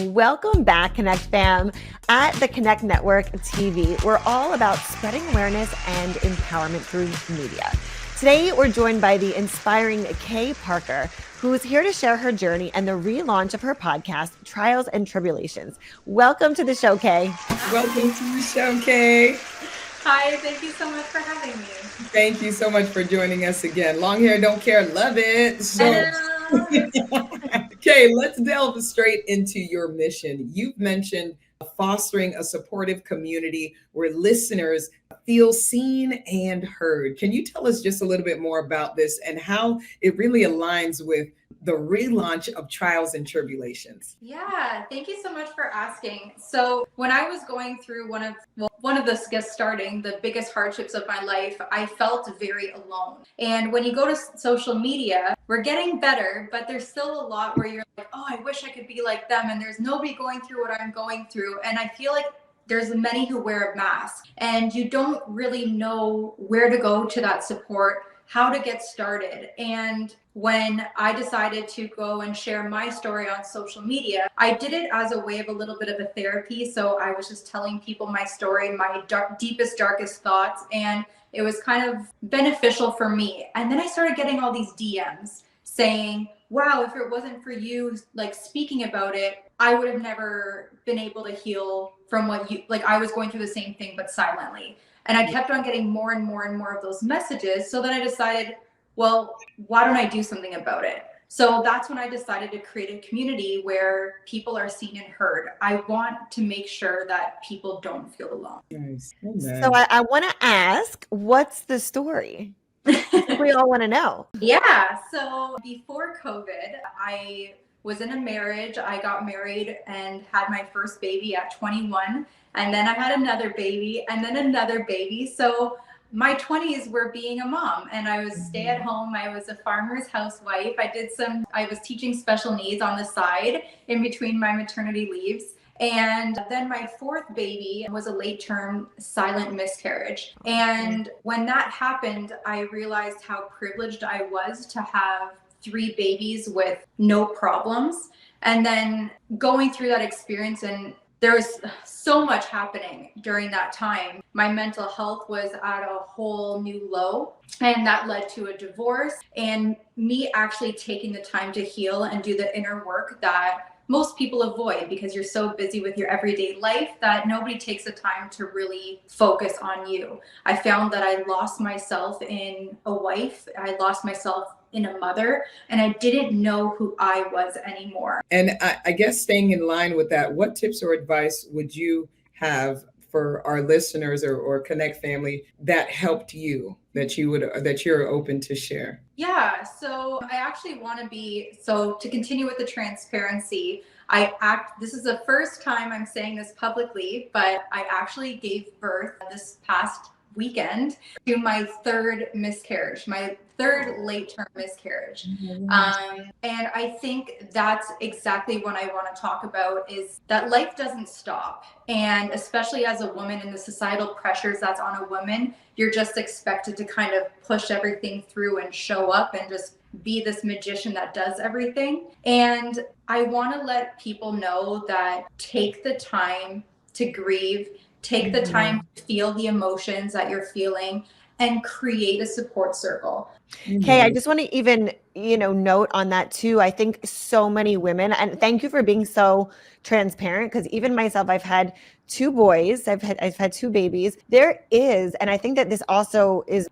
Welcome back, Connect fam. At the Connect Network TV, we're all about spreading awareness and empowerment through media. Today, we're joined by the inspiring Kaye Parker, who is here to share her journey and the relaunch of her podcast, Trials and Tribulations. Welcome to the show, Kaye. Welcome to the show, Kaye. Hi, thank you so much for having me. Thank you so much for joining us again. Long hair, don't care, love it. So, Kaye, let's delve straight into your mission. You've mentioned fostering a supportive community where listeners feel seen and heard. Can you tell us just a little bit more about this and how it really aligns with the relaunch of Trials and Tribulations? Yeah, thank you so much for asking. So when I was going through one of the biggest hardships of my life, I felt very alone. And when you go to social media, we're getting better, but there's still a lot where you're like, oh, I wish I could be like them. And there's nobody going through what I'm going through. And I feel like there's many who wear a mask and you don't really know where to go to that support, how to get started. And when I decided to go and share my story on social media, I did it as a way of a little bit of a therapy. So I was just telling people my story, my deepest, darkest thoughts, and it was kind of beneficial for me. And then I started getting all these DMs saying, wow, if it wasn't for you like speaking about it, I would have never been able to heal from what you, like I was going through the same thing, but silently. And I kept on getting more and more and more of those messages. So then I decided, well, why don't I do something about it? So that's when I decided to create a community where people are seen and heard. I want to make sure that people don't feel alone. Nice. So I want to ask, what's the story? We all want to know. Yeah. So before COVID, I was in a marriage. I got married and had my first baby at 21. And then I had another baby and then another baby. So my 20s were being a mom and I was stay at home. I was a farmer's housewife. I was teaching special needs on the side in between my maternity leaves. And then my fourth baby was a late term silent miscarriage. And when that happened, I realized how privileged I was to have 3 babies with no problems. And then going through that experience, and there was so much happening during that time. My mental health was at a whole new low, and that led to a divorce and me actually taking the time to heal and do the inner work that most people avoid because you're so busy with your everyday life that nobody takes the time to really focus on you. I found that I lost myself in a wife. I lost myself in a mother, and I didn't know who I was anymore. And I guess staying in line with that, what tips or advice would you have for our listeners or Connect family that helped you, that you're open to share? Yeah, so I actually want to continue with the transparency. This is the first time I'm saying this publicly, but I actually gave birth this past weekend to my third miscarriage, my third late-term miscarriage. And I think that's exactly what I want to talk about, is that life doesn't stop. And especially as a woman and the societal pressures that's on a woman, you're just expected to kind of push everything through and show up and just be this magician that does everything. And I want to let people know that take the time to grieve, take the time to feel the emotions that you're feeling, and create a support circle. Kaye, I just want to even, note on that too. I think so many women, and thank you for being so transparent, because even myself, I've had 2 boys, I've had 2 babies. There is, and I think that this also is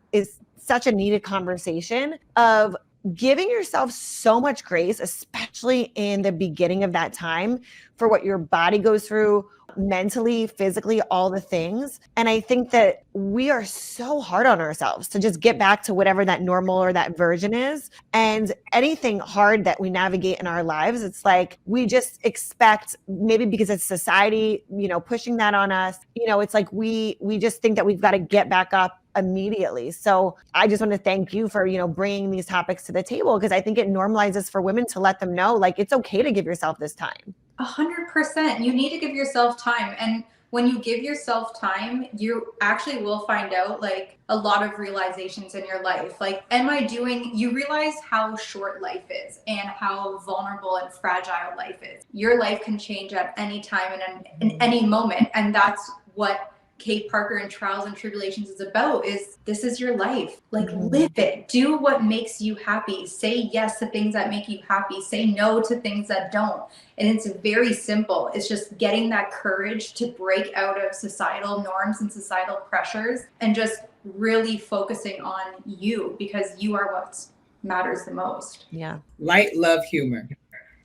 such a needed conversation of giving yourself so much grace, especially in the beginning of that time, for what your body goes through, mentally, physically, all the things. And I think that we are so hard on ourselves to just get back to whatever that normal or that version is. And anything hard that we navigate in our lives, it's like we just expect, maybe because it's society, pushing that on us, it's like we just think that we've got to get back up immediately. So I just want to thank you for, bringing these topics to the table, because I think it normalizes for women to let them know, like, it's okay to give yourself this time. 100%. You need to give yourself time. And when you give yourself time, you actually will find out like a lot of realizations in your life. Like, you realize how short life is and how vulnerable and fragile life is. Your life can change at any time and in any moment. And that's what Kaye Parker and Trials and Tribulations is about. Is this is your life. Like, live it. Do what makes you happy. Say yes to things that make you happy. Say no to things that don't. And it's very simple. It's just getting that courage to break out of societal norms and societal pressures and just really focusing on you, because you are what matters the most. Yeah. Light, love, humor.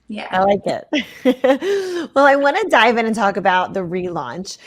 Yeah. I like it. Well, I want to dive in and talk about the relaunch.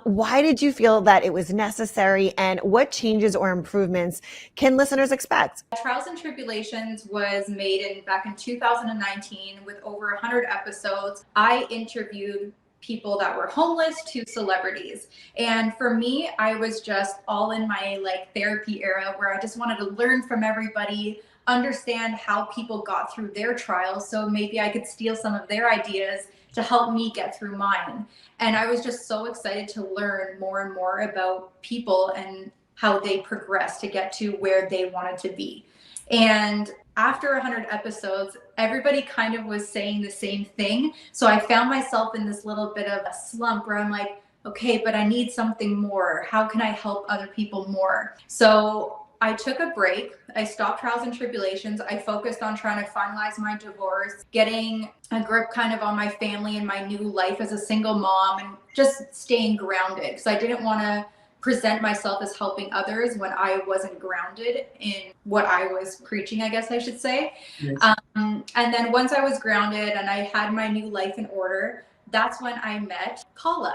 Why did you feel that it was necessary, and what changes or improvements can listeners expect? Trials and Tribulations was made back in 2019 with over 100 episodes. I interviewed people that were homeless to celebrities. And for me, I was just all in my like therapy era where I just wanted to learn from everybody, understand how people got through their trials, so maybe I could steal some of their ideas to help me get through mine. And I was just so excited to learn more and more about people and how they progressed to get to where they wanted to be. And after 100 episodes, everybody kind of was saying the same thing. So I found myself in this little bit of a slump where I'm like, okay, but I need something more. How can I help other people more? So I took a break. I stopped Trials and Tribulations. I focused on trying to finalize my divorce, getting a grip kind of on my family and my new life as a single mom, and just staying grounded, because I didn't want to present myself as helping others when I wasn't grounded in what I was preaching, I guess I should say. Yes. And then once I was grounded and I had my new life in order, that's when I met Kala.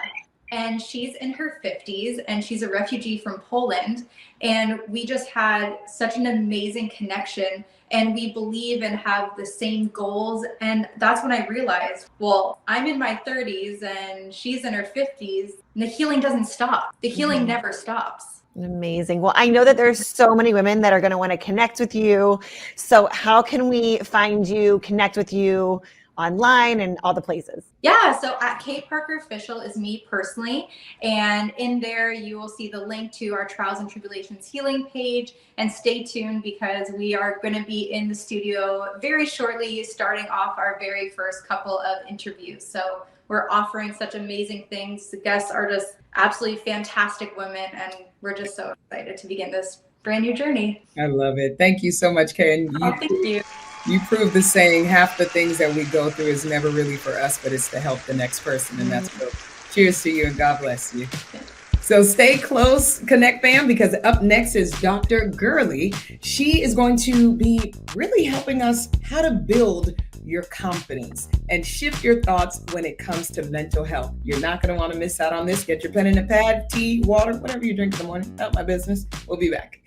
And she's in her 50s and she's a refugee from Poland. And we just had such an amazing connection, and we believe and have the same goals. And that's when I realized, well, I'm in my 30s and she's in her 50s, and the healing doesn't stop. The healing never stops. Amazing. Well, I know that there's so many women that are going to want to connect with you. So how can we find you, connect with you online and all the places? Yeah, so at Kaye Parker Official is me personally, and in there you will see the link to our Trials and Tribulations healing page. And stay tuned, because we are going to be in the studio very shortly, starting off our very first couple of interviews. So we're offering such amazing things. The guests are just absolutely fantastic women, and we're just so excited to begin this brand new journey. I love it. Thank you so much, Kaye. Thank you. You prove the saying, half the things that we go through is never really for us, but it's to help the next person. And that's good. Cheers to you, and God bless you. So stay close, Connect fam, because up next is Dr. Gurley. She is going to be really helping us how to build your confidence and shift your thoughts when it comes to mental health. You're not going to want to miss out on this. Get your pen and a pad, tea, water, whatever you drink in the morning. Not my business. We'll be back.